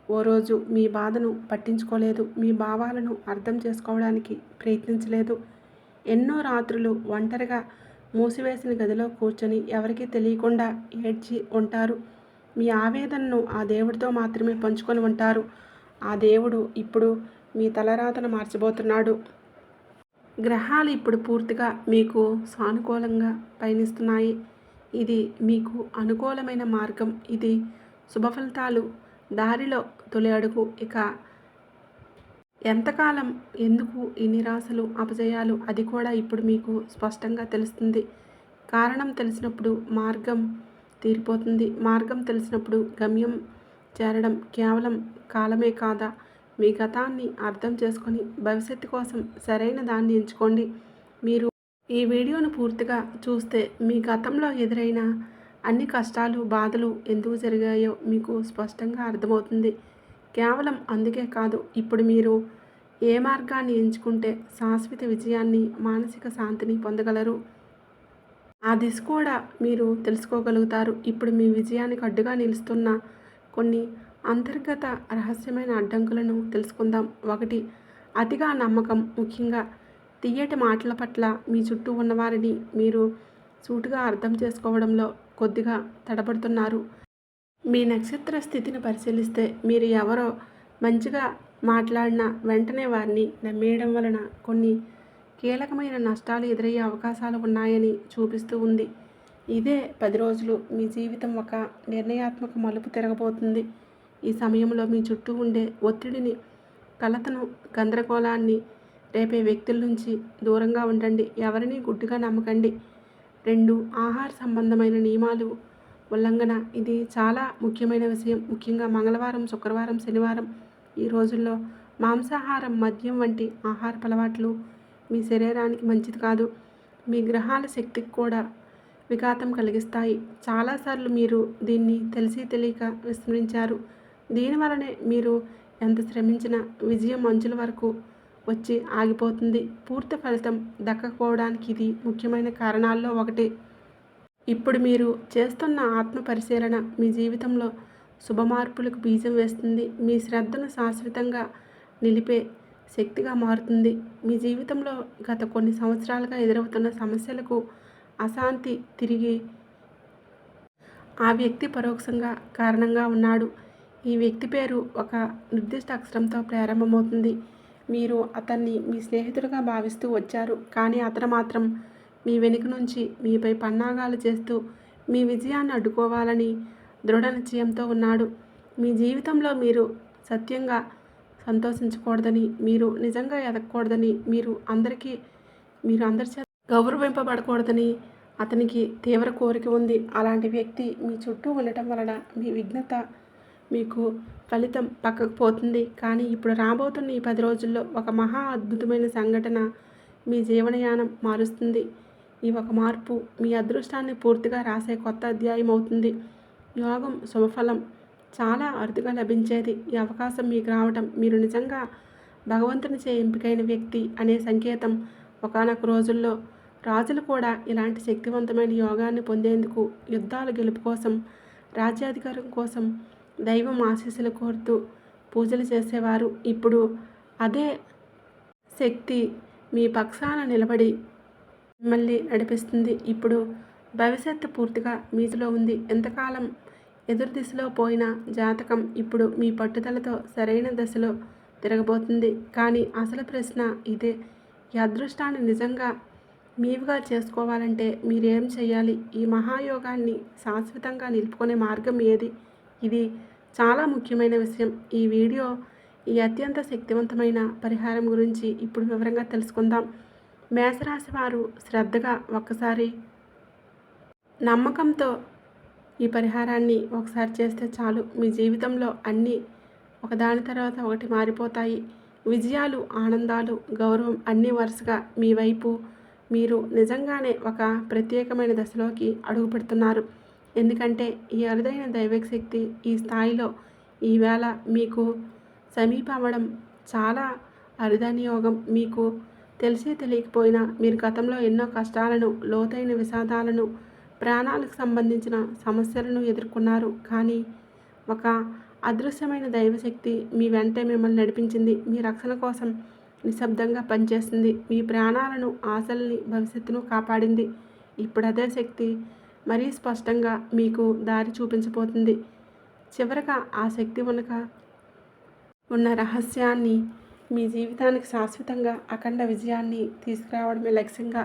ఓ రోజు మీ బాధను పట్టించుకోలేదు. మీ భావాలను అర్థం చేసుకోవడానికి ప్రయత్నించలేదు. ఎన్నో రాత్రులు ఒంటరిగా మూసివేసిన గదిలో కూర్చొని ఎవరికీ తెలియకుండా ఏడ్చి ఉంటారు. మీ ఆవేదనను ఆ దేవుడితో మాత్రమే పంచుకొని ఉంటారు. ఆ దేవుడు ఇప్పుడు మీ తలరాతను మార్చబోతున్నాడు. గ్రహాలు ఇప్పుడు పూర్తిగా మీకు సానుకూలంగా పయనిస్తున్నాయి. ఇది మీకు అనుకూలమైన మార్గం. ఇది శుభ ఫలితాలు దారిలో తొలి అడుగు. ఇక ఎంతకాలం, ఎందుకు ఈ నిరాశలు, అపజయాలు, అది కూడా ఇప్పుడు మీకు స్పష్టంగా తెలుస్తుంది. కారణం తెలిసినప్పుడు మార్గం తీరిపోతుంది. మార్గం తెలిసినప్పుడు గమ్యం చేరడం కేవలం కాలమే కాదా? మీ గతాన్ని అర్థం చేసుకొని భవిష్యత్తు కోసం సరైన దాన్ని ఎంచుకోండి. మీరు ఈ వీడియోను పూర్తిగా చూస్తే మీ గతంలో ఎదురైన అన్ని కష్టాలు, బాధలు ఎందుకు జరిగాయో మీకు స్పష్టంగా అర్థమవుతుంది. కేవలం అందుకే కాదు, ఇప్పుడు మీరు ఏ మార్గాన్ని ఎంచుకుంటే శాశ్వత విజయాన్ని, మానసిక శాంతిని పొందగలరు, ఆ దిశ కూడా మీరు తెలుసుకోగలుగుతారు. ఇప్పుడు మీ విజయానికి అడ్డుగా నిలుస్తున్న కొన్ని అంతర్గత రహస్యమైన అడ్డంకులను తెలుసుకుందాం. 1. అతిగా నమ్మకం. ముఖ్యంగా తియ్యటి మాటల పట్ల మీ చుట్టూ ఉన్నవారిని మీరు సూటిగా అర్థం చేసుకోవడంలో కొద్దిగా తడబడుతున్నారు. మీ నక్షత్ర స్థితిని పరిశీలిస్తే మీరు ఎవరో మంచిగా మాట్లాడినా వెంటనే వారిని నమ్మేయడం వలన కొన్ని కీలకమైన నష్టాలు ఎదురయ్యే అవకాశాలు ఉన్నాయని చూపిస్తూ ఉంది. ఇదే 10 రోజులు మీ జీవితం ఒక నిర్ణయాత్మక మలుపు తిరగబోతుంది. ఈ సమయంలో మీ చుట్టూ ఉండే ఒత్తిడిని, కలతను, గందరగోళాన్ని రేపే వ్యక్తుల నుంచి దూరంగా ఉండండి. ఎవరిని గుడ్డిగా నమ్మకండి. 2. ఆహార సంబంధమైన నియమాలు ఉల్లంఘన. ఇది చాలా ముఖ్యమైన విషయం. ముఖ్యంగా మంగళవారం, శుక్రవారం, శనివారం ఈ రోజుల్లో మాంసాహారం, మద్యం వంటి ఆహారపు అలవాట్లు మీ శరీరానికి మంచిది కాదు. మీ గ్రహాల శక్తికి కూడా విఘాతం కలిగిస్తాయి. చాలాసార్లు మీరు దీన్ని తెలిసి తెలియక విస్మరించారు. దీనివలనే మీరు ఎంత శ్రమించినా విజయం అంచుల వరకు వచ్చి ఆగిపోతుంది. పూర్తి ఫలితం దక్కకపోవడానికి ఇది ముఖ్యమైన కారణాల్లో ఒకటి. ఇప్పుడు మీరు చేస్తున్న ఆత్మ పరిశీలన మీ జీవితంలో శుభమార్పులకు బీజం వేస్తుంది. మీ శ్రద్ధను శాశ్వతంగా నిలిపే శక్తిగా మారుతుంది. మీ జీవితంలో గత కొన్ని సంవత్సరాలుగా ఎదురవుతున్న సమస్యలకు, అశాంతి తిరిగి ఆ వ్యక్తి పరోక్షంగా కారణంగా ఉన్నాడు. ఈ వ్యక్తి పేరు ఒక నిర్దిష్ట అక్షరంతో ప్రారంభమవుతుంది. మీరు అతన్ని మీ స్నేహితుడిగా భావిస్తూ వచ్చారు. కానీ అతను మాత్రం మీ వెనుక నుంచి మీపై పన్నాగాలు చేస్తూ మీ విజయాన్ని అడ్డుకోవాలని దృఢ నిశ్చయంతో ఉన్నాడు. మీ జీవితంలో మీరు సత్యంగా సంతోషించకూడదని, మీరు నిజంగా ఎదగకూడదని, మీరు అందరి చేత గౌరవింపబడకూడదని అతనికి తీవ్ర కోరిక ఉంది. అలాంటి వ్యక్తి మీ చుట్టూ ఉండటం వలన మీ విఘ్నత మీకు ఫలితం పక్కకు పోతుంది. కానీ ఇప్పుడు రాబోతున్న ఈ 10 రోజుల్లో ఒక మహా అద్భుతమైన సంఘటన మీ జీవనయానం మారుస్తుంది. ఈ ఒక మార్పు మీ అదృష్టాన్ని పూర్తిగా రాసే కొత్త అధ్యాయం అవుతుంది. యోగం శుభఫలం చాలా అరుదుగా లభించేది. ఈ అవకాశం మీకు రావటం మీరు నిజంగా భగవంతునిచే ఎంపికైన వ్యక్తి అనే సంకేతం. ఒకానొక రోజుల్లో రాజులు కూడా ఇలాంటి శక్తివంతమైన యోగాన్ని పొందేందుకు యుద్ధాల గెలుపు కోసం, రాజ్యాధికారం కోసం దైవం ఆశీస్సులు కోరుతూ పూజలు చేసేవారు. ఇప్పుడు అదే శక్తి మీ పక్షాన నిలబడి మిమ్మల్ని నడిపిస్తుంది. ఇప్పుడు భవిష్యత్తు పూర్తిగా మీలో ఉంది. ఎంతకాలం ఎదురు దిశలో పోయిన జాతకం ఇప్పుడు మీ పట్టుదలతో సరైన దశలో తిరగబోతుంది. కానీ అసలు ప్రశ్న ఇదే, ఈ అదృష్టాన్ని నిజంగా మీవుగా చేసుకోవాలంటే మీరేం చేయాలి? ఈ మహాయోగాన్ని శాశ్వతంగా నిలుపుకునే మార్గం ఏది? ఇది చాలా ముఖ్యమైన విషయం. ఈ వీడియో ఈ అత్యంత శక్తివంతమైన పరిహారం గురించి ఇప్పుడు వివరంగా తెలుసుకుందాం. మేషరాశి వారు శ్రద్ధగా ఒక్కసారి నమ్మకంతో ఈ పరిహారాన్ని ఒకసారి చేస్తే చాలు. మీ జీవితంలో అన్నీ ఒకదాని తర్వాత ఒకటి మారిపోతాయి. విజయాలు, ఆనందాలు, గౌరవం అన్నీ వరుసగా మీ వైపు. మీరు నిజంగానే ఒక ప్రత్యేకమైన దశలోకి అడుగు పెడుతున్నారు. ఎందుకంటే ఈ అరుదైన దైవిక శక్తి ఈ స్థాయిలో ఈవేళ మీకు సమీపమవడం చాలా అరుదైన యోగం. మీకు తెలిసి తెలియకపోయినా మీరు గతంలో ఎన్నో కష్టాలను, లోతైన విషాదాలను, ప్రాణాలకు సంబంధించిన సమస్యలను ఎదుర్కొన్నారు. కానీ ఒక అదృశ్యమైన దైవశక్తి మీ వెంటే మిమ్మల్ని నడిపించింది. మీ రక్షణ కోసం నిశ్శబ్దంగా పనిచేస్తుంది. మీ ప్రాణాలను, ఆశల్ని, భవిష్యత్తును కాపాడింది. ఇప్పుడు అదే శక్తి మరీ స్పష్టంగా మీకు దారి చూపించబోతుంది. చివరగా ఆ శక్తి ఉన్న రహస్యాన్ని మీ జీవితానికి శాశ్వతంగా అఖండ విజయాన్ని తీసుకురావడమే లక్ష్యంగా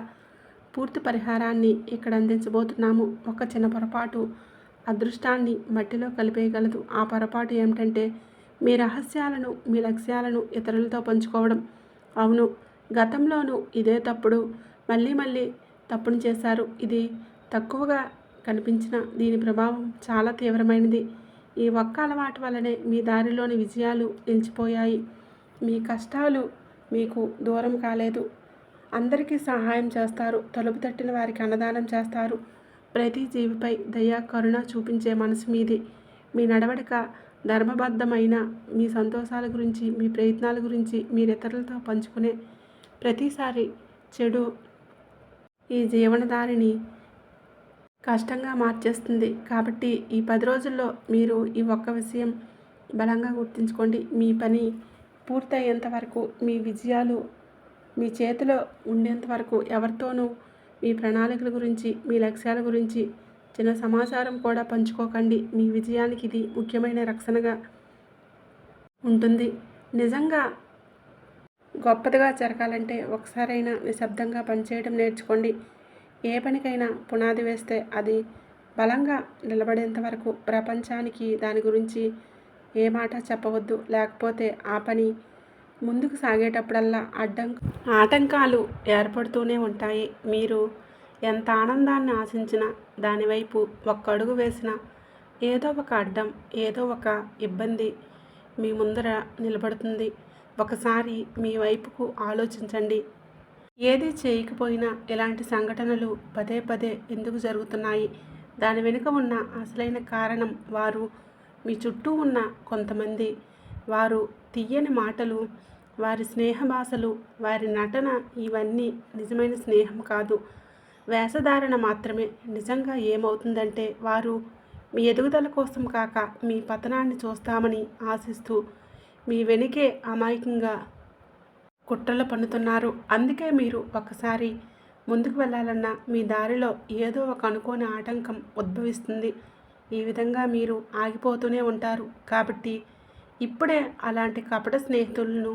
పూర్తి పరిహారాన్ని ఇక్కడ అందించబోతున్నాము. ఒక చిన్న పొరపాటు అదృష్టాన్ని మట్టిలో కలిపేయగలదు. ఆ పొరపాటు ఏమిటంటే మీ రహస్యాలను, మీ లక్ష్యాలను ఇతరులతో పంచుకోవడం. అవును, గతంలోనూ ఇదే తప్పుడు మళ్ళీ తప్పును చేశారు. ఇది తక్కువగా కనిపించిన దీని ప్రభావం చాలా తీవ్రమైనది. ఈ ఒక్క అలవాటు వల్లనే మీ దారిలోని విజయాలు నిలిచిపోయాయి. మీ కష్టాలు మీకు దూరం కాలేదు. అందరికీ సహాయం చేస్తారు. తలుపు తట్టిన వారికి అన్నదానం చేస్తారు. ప్రతి జీవిపై దయ, కరుణ చూపించే మనసు మీది. మీ నడవడిక ధర్మబద్ధమైన. మీ సంతోషాల గురించి, మీ ప్రయత్నాల గురించి మీరు ఇతరులతో పంచుకునే ప్రతిసారి చెడు ఈ జీవనదారిని కష్టంగా మార్చేస్తుంది. కాబట్టి ఈ 10 రోజుల్లో మీరు ఈ ఒక్క విషయం బలంగా గుర్తుంచుకోండి. మీ పని పూర్తయ్యేంత వరకు, మీ విజయాలు మీ చేతిలో ఉండేంత వరకు ఎవరితోనూ మీ ప్రణాళికల గురించి, మీ లక్ష్యాల గురించి చిన్న సమాచారం కూడా పంచుకోకండి. మీ విజయానికి ఇది ముఖ్యమైన రక్షణగా ఉంటుంది. నిజంగా గొప్పదిగా జరగాలంటే ఒకసారైనా నిశ్శబ్దంగా పనిచేయడం నేర్చుకోండి. ఏ పనికైనా పునాది వేస్తే అది బలంగా నిలబడేంత వరకు ప్రపంచానికి దాని గురించి ఏ మాట చెప్పవద్దు. లేకపోతే ఆ పని ముందుకు సాగేటప్పుడల్లా ఆటంకాలు ఏర్పడుతూనే ఉంటాయి. మీరు ఎంత ఆనందాన్ని ఆశించినా, దానివైపు ఒక్క అడుగు వేసినా ఏదో ఒక అడ్డం, ఏదో ఒక ఇబ్బంది మీ ముందర నిలబడుతుంది. ఒకసారి మీ వైపుకు ఆలోచించండి. ఏది చేయకపోయినా ఇలాంటి సంఘటనలు పదే ఎందుకు జరుగుతున్నాయి? దాని వెనుక ఉన్న అసలైన కారణం వారు మీ చుట్టూ ఉన్న కొంతమంది. వారు తీయని మాటలు, వారి స్నేహ భాషలు, వారి నటన ఇవన్నీ నిజమైన స్నేహం కాదు, వేషధారణ మాత్రమే. నిజంగా ఏమవుతుందంటే వారు మీ ఎదుగుదల కోసం కాక మీ పతనాన్ని చూస్తామని ఆశిస్తూ మీ వెనుకే అమాయకంగా కుట్రలు పన్నుతున్నారు. అందుకే మీరు ఒక్కసారి ముందుకు వెళ్ళాలన్నా మీ దారిలో ఏదో ఒక అనుకోని ఆటంకం ఉద్భవిస్తుంది. ఈ విధంగా మీరు ఆగిపోతూనే ఉంటారు. కాబట్టి ఇప్పుడే అలాంటి కపట స్నేహితులను,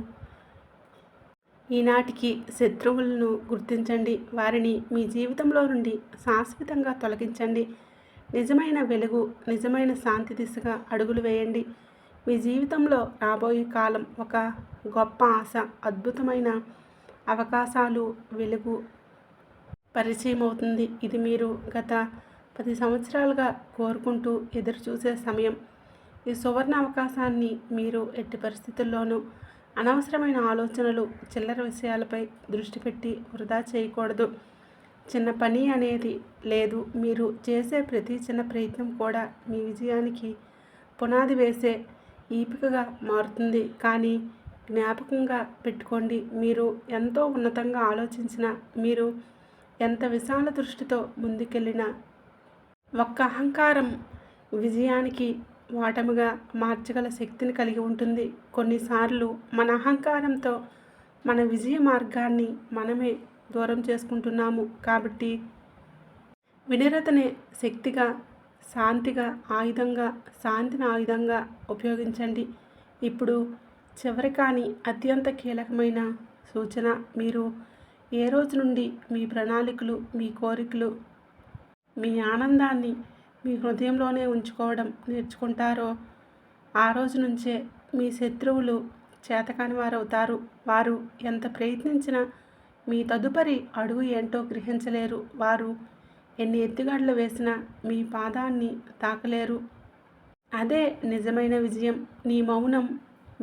ఈనాటికి శత్రువులను గుర్తించండి. వారిని మీ జీవితంలో నుండి శాశ్వతంగా తొలగించండి. నిజమైన వెలుగు, నిజమైన శాంతి దిశగా అడుగులు వేయండి. మీ జీవితంలో రాబోయే కాలం ఒక గొప్ప ఆశ, అద్భుతమైన అవకాశాలు, వెలుగు పరిచయం అవుతుంది. ఇది మీరు గత 10 సంవత్సరాలుగా కోరుకుంటూ ఎదురు చూసే సమయం. ఈ సువర్ణ అవకాశాన్ని మీరు ఎట్టి పరిస్థితుల్లోనూ అనవసరమైన ఆలోచనలు, చిల్లర విషయాలపై దృష్టి పెట్టి వృధా చేయకూడదు. చిన్న పని అనేది లేదు. మీరు చేసే ప్రతి చిన్న ప్రయత్నం కూడా మీ విజయానికి పునాది వేసే ఈపికగా మారుతుంది. కానీ జ్ఞాపకంగా పెట్టుకోండి, మీరు ఎంతో ఉన్నతంగా ఆలోచించినా, మీరు ఎంత విశాల దృష్టితో ముందుకెళ్ళినా, ఒక్క అహంకారం విజయానికి ఓటమిగా మార్చగల శక్తిని కలిగి ఉంటుంది. కొన్నిసార్లు మన అహంకారంతో మన విజయ మార్గాన్ని మనమే దూరం చేసుకుంటున్నాము. కాబట్టి వినమ్రతనే శక్తిగా, శాంతిని ఆయుధంగా ఉపయోగించండి. ఇప్పుడు చివరి కానీ అత్యంత కీలకమైన సూచన, మీరు ఏ రోజు నుండి మీ ప్రణాళికలు, మీ కోరికలు, మీ ఆనందాన్ని మీ హృదయంలోనే ఉంచుకోవడం నేర్చుకుంటారో ఆ రోజు నుంచే మీ శత్రువులు చేతకాని వారవుతారు. వారు ఎంత ప్రయత్నించినా మీ తదుపరి అడుగు ఏంటో గ్రహించలేరు. వారు ఎన్ని ఎత్తుగడలు వేసినా మీ పాదాన్ని తాకలేరు. అదే నిజమైన విజయం. నీ మౌనం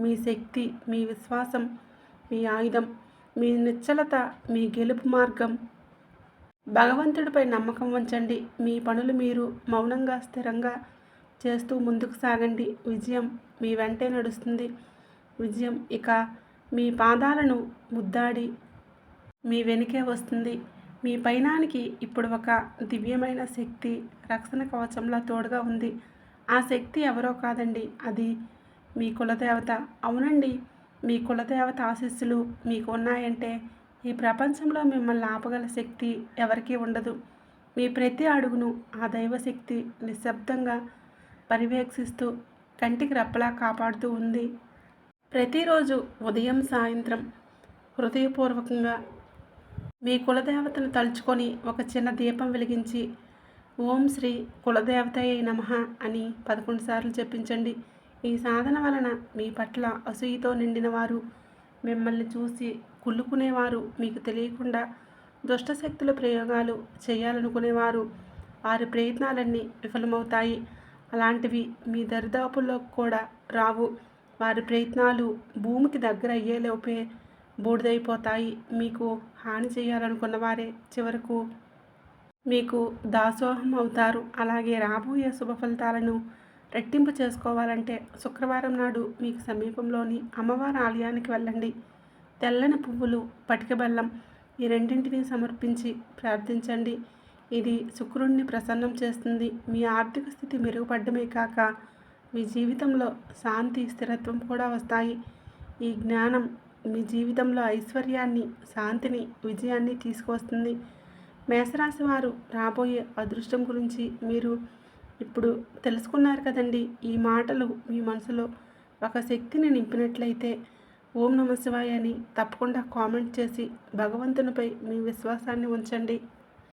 మీ శక్తి, మీ విశ్వాసం మీ ఆయుధం, మీ నిశ్చలత మీ గెలుపు మార్గం. భగవంతుడిపై నమ్మకం ఉంచండి. మీ పనులు మీరు మౌనంగా, స్థిరంగా చేస్తూ ముందుకు సాగండి. విజయం మీ వెంటే నడుస్తుంది. విజయం ఇక మీ పాదాలను ముద్దాడి మీ వెనుకే వస్తుంది. మీ పయనానికి ఇప్పుడు ఒక దివ్యమైన శక్తి రక్షణ కవచంలా తోడుగా ఉంది. ఆ శక్తి ఎవరో కాదండి, అది మీ కులదేవత. అవునండి, మీ కులదేవత ఆశీస్సులు మీకు ఉన్నాయంటే ఈ ప్రపంచంలో మిమ్మల్ని ఆపగల శక్తి ఎవరికీ ఉండదు. మీ ప్రతి అడుగును ఆ దైవశక్తి నిశ్శబ్దంగా పర్యవేక్షిస్తూ కంటికి రెప్పలా కాపాడుతూ ఉంది. ప్రతిరోజు ఉదయం, సాయంత్రం హృదయపూర్వకంగా మీ కులదేవతను తలుచుకొని ఒక చిన్న దీపం వెలిగించి ఓం శ్రీ కులదేవతయే నమః అని 11 సార్లు జపించండి. ఈ సాధన వలన మీ పట్ల అసూయతో నిండిన వారు, మిమ్మల్ని చూసి కుళ్ళుకునేవారు, మీకు తెలియకుండా దుష్టశక్తుల ప్రయోగాలు చేయాలనుకునేవారు, వారి ప్రయత్నాలన్నీ విఫలమవుతాయి. అలాంటివి మీ దరిదాపుల్లోకి కూడా రావు. వారి ప్రయత్నాలు భూమికి దగ్గర అయ్యేలోపే బూడిదైపోతాయి. మీకు హాని చేయాలనుకున్న వారే చివరకు మీకు దాసోహం అవుతారు. అలాగే రాబోయే శుభ ఫలితాలను రెట్టింపు చేసుకోవాలంటే శుక్రవారం నాడు మీకు సమీపంలోని అమ్మవారి ఆలయానికి వెళ్ళండి. తెల్లని పువ్వులు, పటిక బెల్లం ఈ రెండింటినీ సమర్పించి ప్రార్థించండి. ఇది శుక్రుడిని ప్రసన్నం చేస్తుంది. మీ ఆర్థిక స్థితి మెరుగుపడమే కాక మీ జీవితంలో శాంతి, స్థిరత్వం కూడా వస్తాయి. ఈ జ్ఞానం మీ జీవితంలో ఐశ్వర్యాన్ని, శాంతిని, విజయాన్ని తీసుకువస్తుంది. మేషరాశి వారు రాబోయే అదృష్టం గురించి మీరు ఇప్పుడు తెలుసుకున్నారు కదండి. ఈ మాటలు మీ మనసులో ఒక శక్తిని నింపినట్లయితే ఓం నమః శివాయ అని తప్పకుండా కామెంట్ చేసి భగవంతునిపై మీ విశ్వాసాన్ని ఉంచండి.